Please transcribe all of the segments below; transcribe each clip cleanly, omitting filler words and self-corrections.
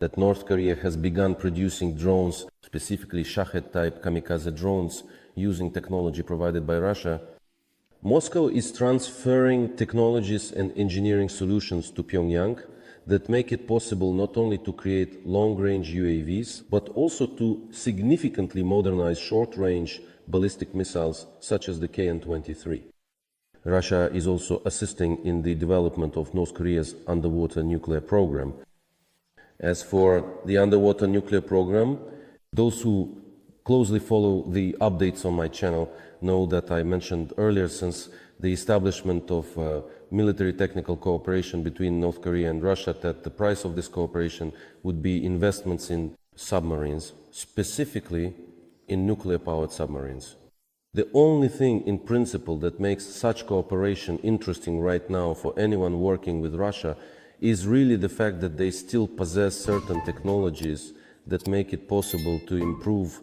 that North Korea has begun producing drones, specifically Shahed-type kamikaze drones, using technology provided by Russia, Moscow is transferring technologies and engineering solutions to Pyongyang that make it possible not only to create long-range UAVs, but also to significantly modernize short-range ballistic missiles such as the KN-23. Russia is also assisting in the development of North Korea's underwater nuclear program. As for the underwater nuclear program, those who closely follow the updates on my channel know that I mentioned earlier, since the establishment of military technical cooperation between North Korea and Russia, that the price of this cooperation would be investments in submarines, specifically in nuclear-powered submarines. The only thing in principle that makes such cooperation interesting right now for anyone working with Russia is really the fact that they still possess certain technologies that make it possible to improve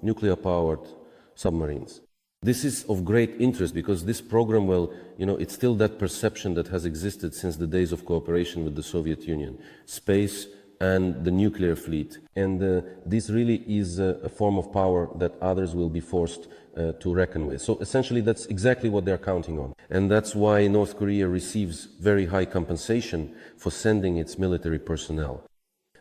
nuclear-powered submarines. This is of great interest because this program, well, it's still that perception that has existed since the days of cooperation with the Soviet Union, space and the nuclear fleet. And this really is a form of power that others will be forced to reckon with. So essentially, that's exactly what they're counting on. And that's why North Korea receives very high compensation for sending its military personnel.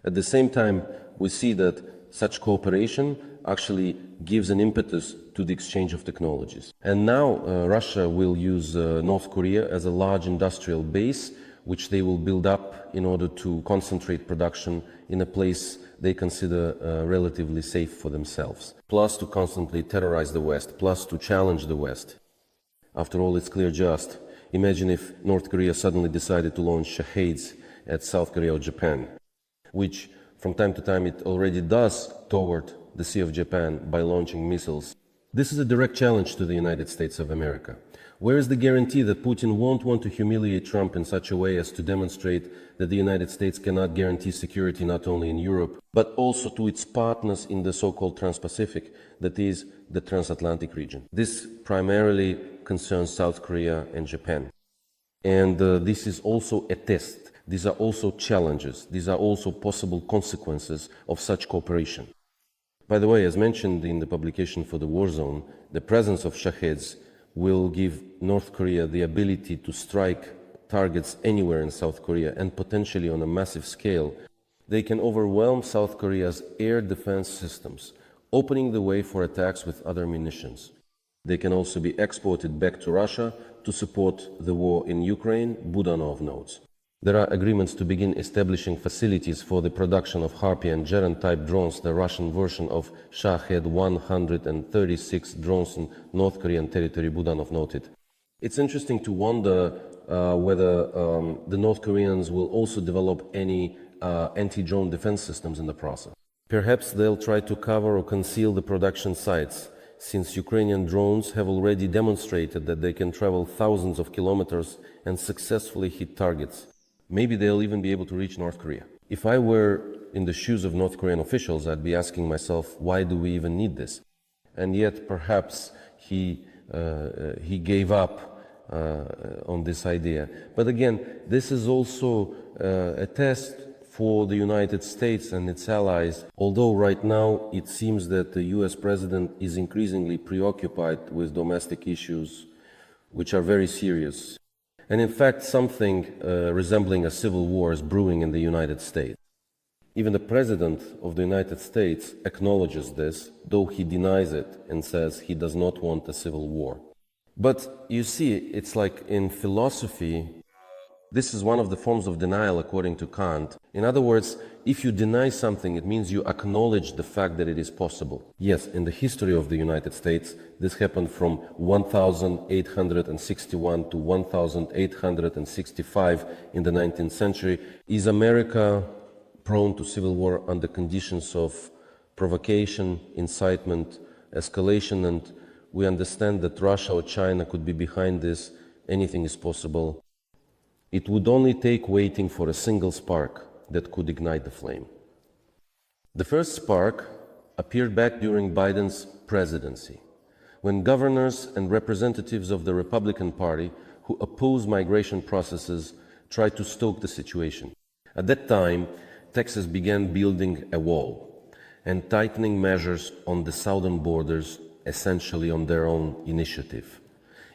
At the same time, we see that such cooperation actually gives an impetus to the exchange of technologies. And now Russia will use North Korea as a large industrial base, which they will build up in order to concentrate production in a place they consider relatively safe for themselves, plus to constantly terrorize the West, plus to challenge the West. After all, it's clear just. Imagine if North Korea suddenly decided to launch Shaheds at South Korea or Japan, which from time to time it already does toward the Sea of Japan by launching missiles. This is a direct challenge to the United States of America. Where is the guarantee that Putin won't want to humiliate Trump in such a way as to demonstrate that the United States cannot guarantee security not only in Europe, but also to its partners in the so-called Trans-Pacific, that is, the transatlantic region? This primarily concerns South Korea and Japan. And this is also a test. These are also challenges. These are also possible consequences of such cooperation. By the way, as mentioned in the publication for the war zone, the presence of Shaheds will give North Korea the ability to strike targets anywhere in South Korea and potentially on a massive scale. They can overwhelm South Korea's air defense systems, opening the way for attacks with other munitions. They can also be exported back to Russia to support the war in Ukraine, Budanov notes. There are agreements to begin establishing facilities for the production of Harpy and Geren-type drones, the Russian version of Shahed 136 drones in North Korean territory, Budanov noted. It's interesting to wonder whether the North Koreans will also develop any anti-drone defense systems in the process. Perhaps they'll try to cover or conceal the production sites, since Ukrainian drones have already demonstrated that they can travel thousands of kilometers and successfully hit targets. Maybe they'll even be able to reach North Korea. If I were in the shoes of North Korean officials, I'd be asking myself, why do we even need this? And yet, perhaps he gave up on this idea. But again, this is also a test for the United States and its allies, although right now it seems that the US president is increasingly preoccupied with domestic issues, which are very serious. And in fact, something resembling a civil war is brewing in the United States. Even the President of the United States acknowledges this, though he denies it and says he does not want a civil war. But you see, it's like in philosophy, this is one of the forms of denial according to Kant. In other words, if you deny something, it means you acknowledge the fact that it is possible. Yes, in the history of the United States, this happened from 1861 to 1865 in the 19th century. Is America prone to civil war under conditions of provocation, incitement, escalation? And we understand that Russia or China could be behind this. Anything is possible. It would only take waiting for a single spark that could ignite the flame. The first spark appeared back during Biden's presidency, when governors and representatives of the Republican Party who oppose migration processes tried to stoke the situation. At that time, Texas began building a wall and tightening measures on the southern borders, essentially on their own initiative,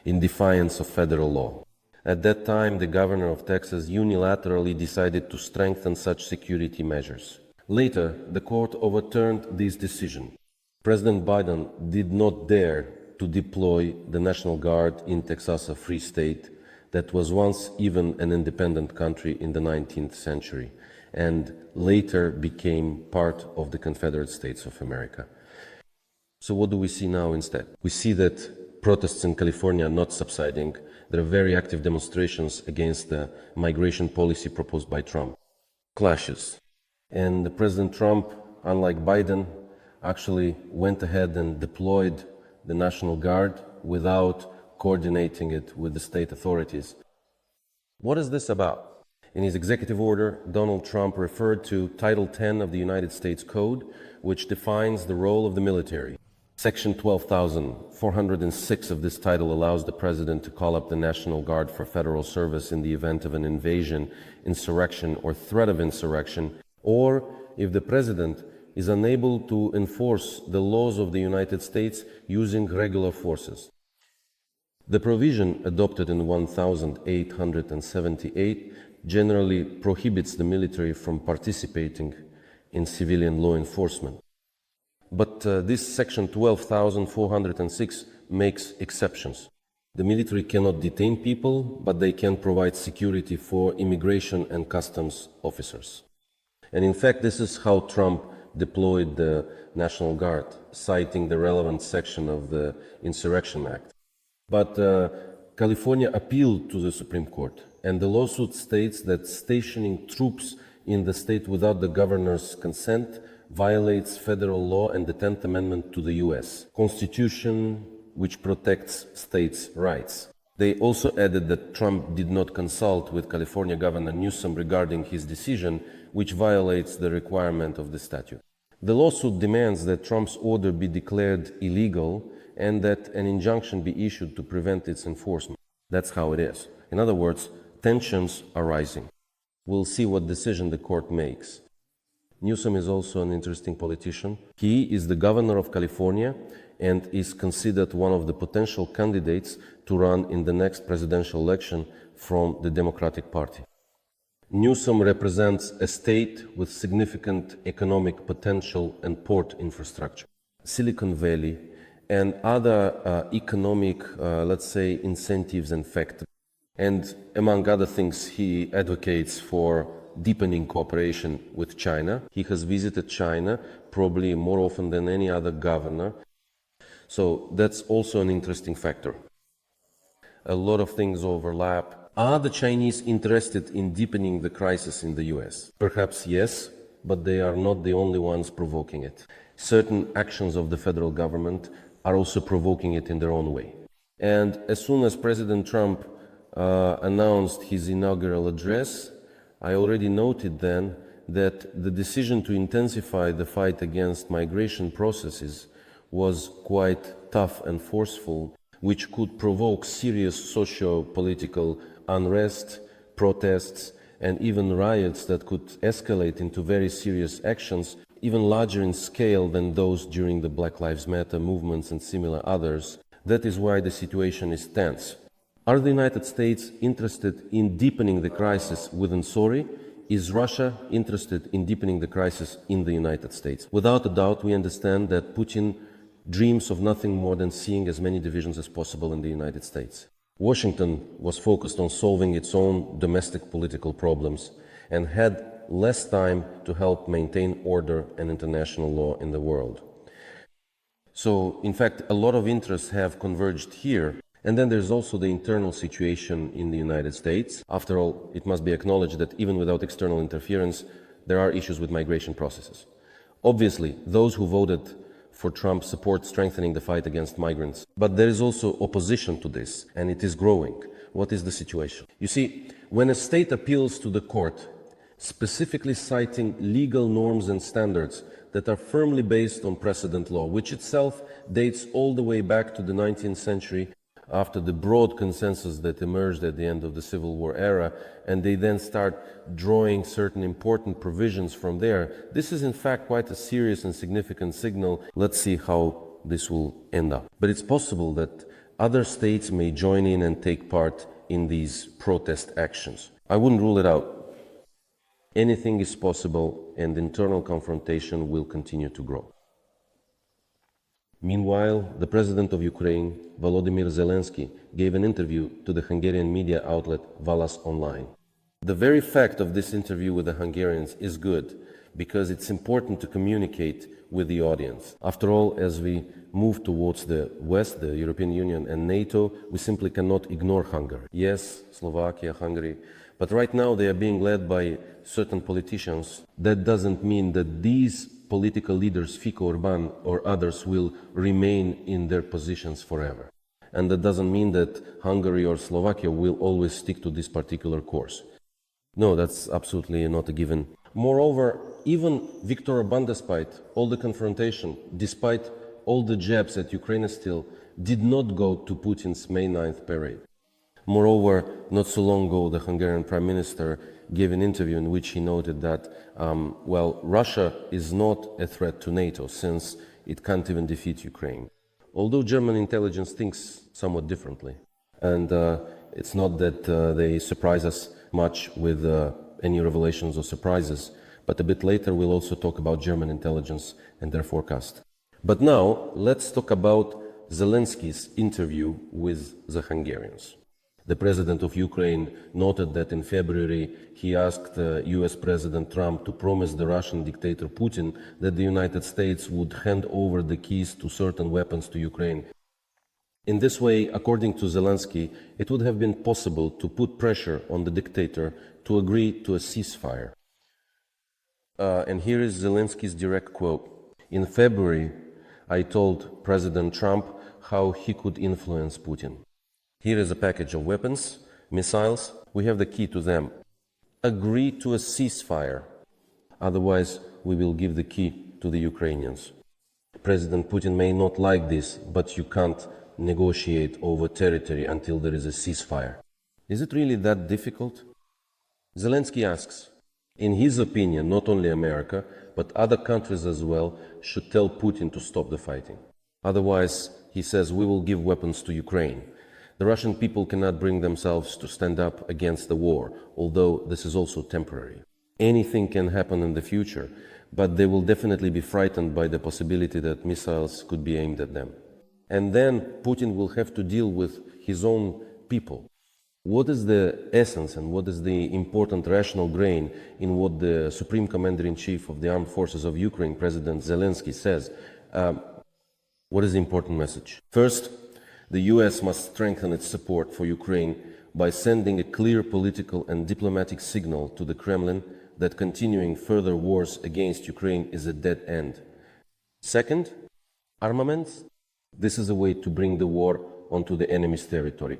in defiance of federal law. At that time, the governor of Texas unilaterally decided to strengthen such security measures. Later, the court overturned this decision. President Biden did not dare to deploy the National Guard in Texas, a free state that was once even an independent country in the 19th century and later became part of the Confederate States of America. So what do we see now instead? We see that protests in California are not subsiding. There are very active demonstrations against the migration policy proposed by Trump. Clashes. And President Trump, unlike Biden, actually went ahead and deployed the National Guard without coordinating it with the state authorities. What is this about? In his executive order, Donald Trump referred to Title 10 of the United States Code, which defines the role of the military. Section 12,406 of this title allows the President to call up the National Guard for federal service in the event of an invasion, insurrection, or threat of insurrection, or if the President is unable to enforce the laws of the United States using regular forces. The provision adopted in 1878 generally prohibits the military from participating in civilian law enforcement. But this section 12,406 makes exceptions. The military cannot detain people, but they can provide security for immigration and customs officers. And in fact, this is how Trump deployed the National Guard, citing the relevant section of the Insurrection Act. But California appealed to the Supreme Court, and the lawsuit states that stationing troops in the state without the governor's consent violates federal law and the 10th Amendment to the U.S. Constitution, which protects states' rights. They also added that Trump did not consult with California Governor Newsom regarding his decision, which violates the requirement of the statute. The lawsuit demands that Trump's order be declared illegal and that an injunction be issued to prevent its enforcement. That's how it is. In other words, tensions are rising. We'll see what decision the court makes. Newsom is also an interesting politician. He is the governor of California and is considered one of the potential candidates to run in the next presidential election from the Democratic Party. Newsom represents a state with significant economic potential and port infrastructure. Silicon Valley and other economic, let's say, incentives and factors. And among other things, he advocates for deepening cooperation with China. He has visited China probably more often than any other governor. So that's also an interesting factor. A lot of things overlap. Are the Chinese interested in deepening the crisis in the US? Perhaps yes, but they are not the only ones provoking it. Certain actions of the federal government are also provoking it in their own way. And as soon as President Trump announced his inaugural address, I already noted then that the decision to intensify the fight against migration processes was quite tough and forceful, which could provoke serious socio-political unrest, protests, and even riots that could escalate into very serious actions, even larger in scale than those during the Black Lives Matter movements and similar others. That is why the situation is tense. Are the United States interested in deepening the crisis within Syria? Is Russia interested in deepening the crisis in the United States? Without a doubt, we understand that Putin dreams of nothing more than seeing as many divisions as possible in the United States. Washington was focused on solving its own domestic political problems and had less time to help maintain order and international law in the world. So, in fact, a lot of interests have converged here. And then there's also the internal situation in the United States. After all, it must be acknowledged that even without external interference, there are issues with migration processes. Obviously, those who voted for Trump support strengthening the fight against migrants. But there is also opposition to this, and it is growing. What is the situation? You see, when a state appeals to the court, specifically citing legal norms and standards that are firmly based on precedent law, which itself dates all the way back to the 19th century, after the broad consensus that emerged at the end of the Civil War era, and they then start drawing certain important provisions from there. This is in fact quite a serious and significant signal. Let's see how this will end up. But it's possible that other states may join in and take part in these protest actions. I wouldn't rule it out. Anything is possible, and internal confrontation will continue to grow. Meanwhile, the president of Ukraine, Volodymyr Zelensky, gave an interview to the Hungarian media outlet Valas Online. The very fact of this interview with the Hungarians is good, because it's important to communicate with the audience. After all, as we move towards the West, the European Union and NATO, we simply cannot ignore Hungary. Yes, Slovakia, Hungary, but right now they are being led by certain politicians. That doesn't mean that these political leaders, Fico, Orban or others, will remain in their positions forever. And that doesn't mean that Hungary or Slovakia will always stick to this particular course. No, that's absolutely not a given. Moreover, even Viktor Orban, despite all the confrontation, despite all the jabs at Ukraine still, did not go to Putin's May 9th parade. Moreover, not so long ago, the Hungarian Prime Minister gave an interview in which he noted that, Russia is not a threat to NATO since it can't even defeat Ukraine. Although German intelligence thinks somewhat differently. And it's not that they surprise us much with any revelations or surprises, but a bit later we'll also talk about German intelligence and their forecast. But now, let's talk about Zelensky's interview with the Hungarians. The president of Ukraine noted that in February he asked US President Trump to promise the Russian dictator Putin that the United States would hand over the keys to certain weapons to Ukraine. In this way, according to Zelensky, it would have been possible to put pressure on the dictator to agree to a ceasefire. And here is Zelensky's direct quote. In February, I told President Trump how he could influence Putin. Here is a package of weapons, missiles. We have the key to them. Agree to a ceasefire. Otherwise, we will give the key to the Ukrainians. President Putin may not like this, but you can't negotiate over territory until there is a ceasefire. Is it really that difficult? Zelensky asks, in his opinion, not only America, but other countries as well should tell Putin to stop the fighting. Otherwise, he says, we will give weapons to Ukraine. The Russian people cannot bring themselves to stand up against the war, although this is also temporary. Anything can happen in the future, but they will definitely be frightened by the possibility that missiles could be aimed at them. And then Putin will have to deal with his own people. What is the essence and what is the important rational grain in what the Supreme Commander-in-Chief of the Armed Forces of Ukraine, President Zelensky, says? What is the important message? First, the US must strengthen its support for Ukraine by sending a clear political and diplomatic signal to the Kremlin that continuing further wars against Ukraine is a dead end. Second, armaments. This is a way to bring the war onto the enemy's territory.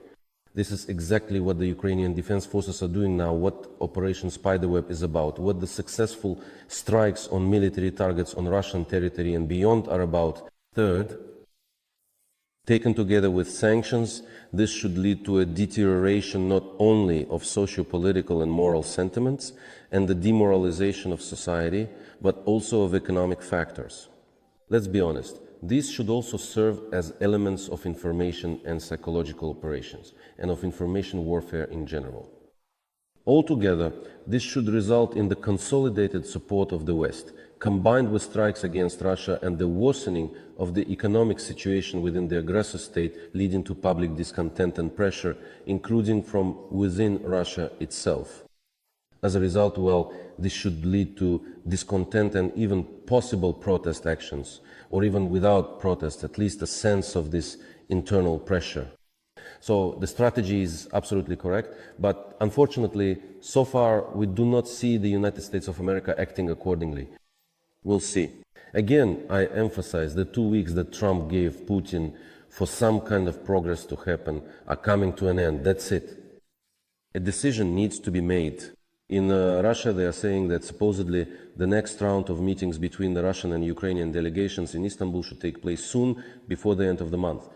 This is exactly what the Ukrainian defense forces are doing now, what Operation Spiderweb is about, what the successful strikes on military targets on Russian territory and beyond are about. Third, taken together with sanctions, this should lead to a deterioration not only of socio-political and moral sentiments and the demoralization of society, but also of economic factors. Let's be honest, these should also serve as elements of information and psychological operations, and of information warfare in general. Altogether, this should result in the consolidated support of the West, combined with strikes against Russia and the worsening of the economic situation within the aggressor state, leading to public discontent and pressure, including from within Russia itself. As a result, this should lead to discontent and even possible protest actions, or even without protest, at least a sense of this internal pressure. So the strategy is absolutely correct, but unfortunately, so far we do not see the United States of America acting accordingly. We'll see. Again, I emphasize the 2 weeks that Trump gave Putin for some kind of progress to happen are coming to an end. That's it. A decision needs to be made. In Russia, they are saying that supposedly the next round of meetings between the Russian and Ukrainian delegations in Istanbul should take place soon, before the end of the month.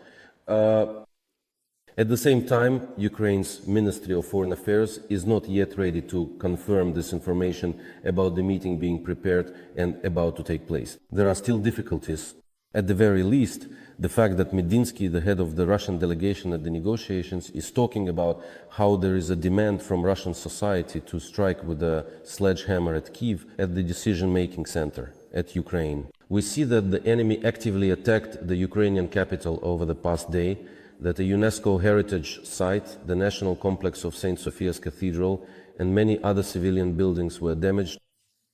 At the same time, Ukraine's Ministry of Foreign Affairs is not yet ready to confirm this information about the meeting being prepared and about to take place. There are still difficulties. At the very least, the fact that Medinsky, the head of the Russian delegation at the negotiations, is talking about how there is a demand from Russian society to strike with a sledgehammer at Kyiv, at the decision-making center, at Ukraine. We see that the enemy actively attacked the Ukrainian capital over the past day, that a UNESCO heritage site, the national complex of St. Sophia's Cathedral, and many other civilian buildings were damaged.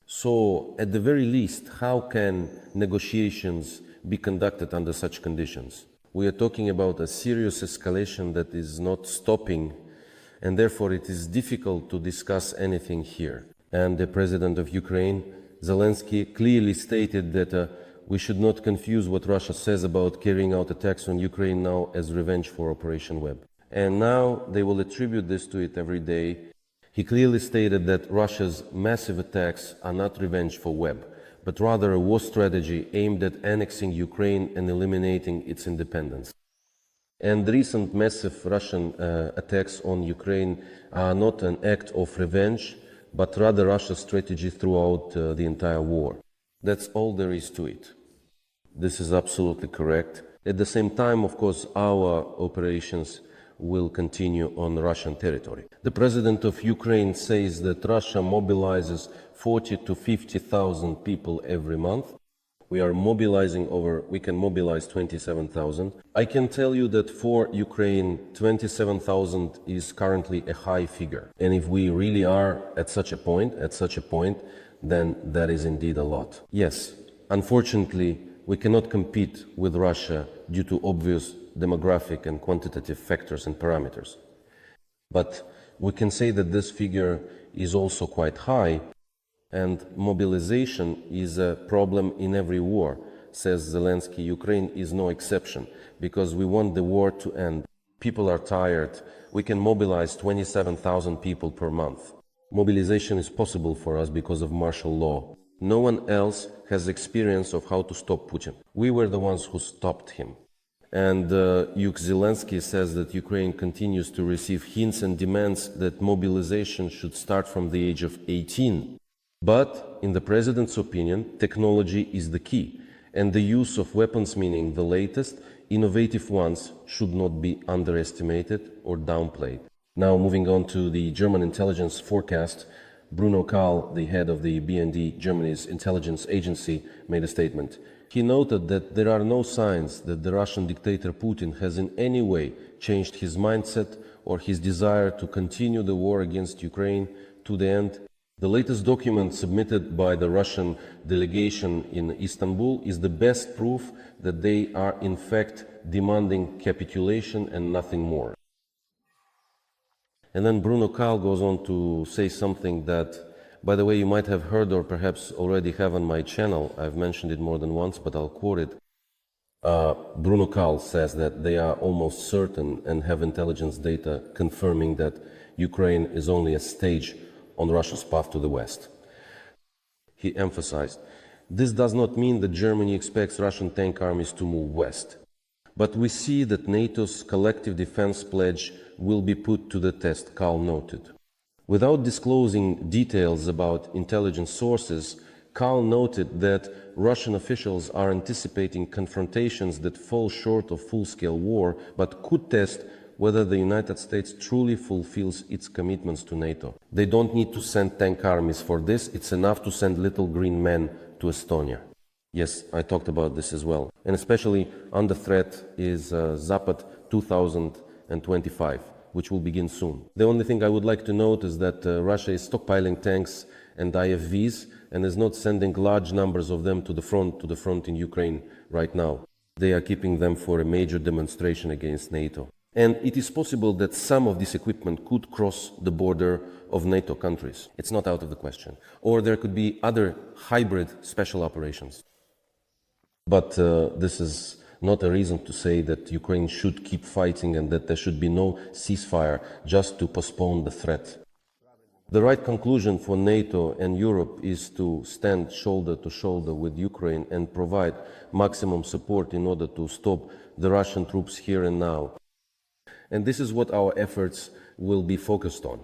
So, at the very least, how can negotiations be conducted under such conditions? We are talking about a serious escalation that is not stopping, and therefore it is difficult to discuss anything here. And the president of Ukraine, Zelensky, clearly stated that we should not confuse what Russia says about carrying out attacks on Ukraine now as revenge for Operation Web. And now they will attribute this to it every day. He clearly stated that Russia's massive attacks are not revenge for Web, but rather a war strategy aimed at annexing Ukraine and eliminating its independence. And the recent massive Russian attacks on Ukraine are not an act of revenge, but rather Russia's strategy throughout the entire war. That's all there is to it. This is absolutely correct. At the same time, of course, our operations will continue on Russian territory. The president of Ukraine says that Russia mobilizes 40 to 50,000 people every month. We can mobilize 27,000. I can tell you that for Ukraine, 27,000 is currently a high figure. And if we really are at such a point, then that is indeed a lot. Yes, unfortunately, we cannot compete with Russia due to obvious demographic and quantitative factors and parameters. But we can say that this figure is also quite high, and mobilization is a problem in every war, says Zelensky. Ukraine is no exception, because we want the war to end. People are tired. We can mobilize 27,000 people per month. Mobilization is possible for us because of martial law. No one else has experience of how to stop Putin. We were the ones who stopped him. And Zelensky says that Ukraine continues to receive hints and demands that mobilization should start from the age of 18. But, in the president's opinion, technology is the key, and the use of weapons, meaning the latest, innovative ones, should not be underestimated or downplayed. Now, moving on to the German intelligence forecast, Bruno Kahl, the head of the BND, Germany's intelligence agency, made a statement. He noted that there are no signs that the Russian dictator Putin has in any way changed his mindset or his desire to continue the war against Ukraine to the end. The latest document submitted by the Russian delegation in Istanbul is the best proof that they are in fact demanding capitulation and nothing more. And then Bruno Kahl goes on to say something that, by the way, you might have heard or perhaps already have on my channel. I've mentioned it more than once, but I'll quote it. Bruno Kahl says that they are almost certain and have intelligence data confirming that Ukraine is only a stage on Russia's path to the West. He emphasized, this does not mean that Germany expects Russian tank armies to move west. But we see that NATO's collective defense pledge will be put to the test, Kahl noted. Without disclosing details about intelligence sources, Kahl noted that Russian officials are anticipating confrontations that fall short of full-scale war, but could test whether the United States truly fulfills its commitments to NATO. They don't need to send tank armies for this, it's enough to send little green men to Estonia. Yes, I talked about this as well. And especially under threat is Zapad 2025, which will begin soon. The only thing I would like to note is that Russia is stockpiling tanks and IFVs and is not sending large numbers of them to the front in Ukraine right now. They are keeping them for a major demonstration against NATO. And it is possible that some of this equipment could cross the border of NATO countries. It's not out of the question. Or there could be other hybrid special operations. But this is not a reason to say that Ukraine should keep fighting and that there should be no ceasefire just to postpone the threat. The right conclusion for NATO and Europe is to stand shoulder to shoulder with Ukraine and provide maximum support in order to stop the Russian troops here and now. And this is what our efforts will be focused on.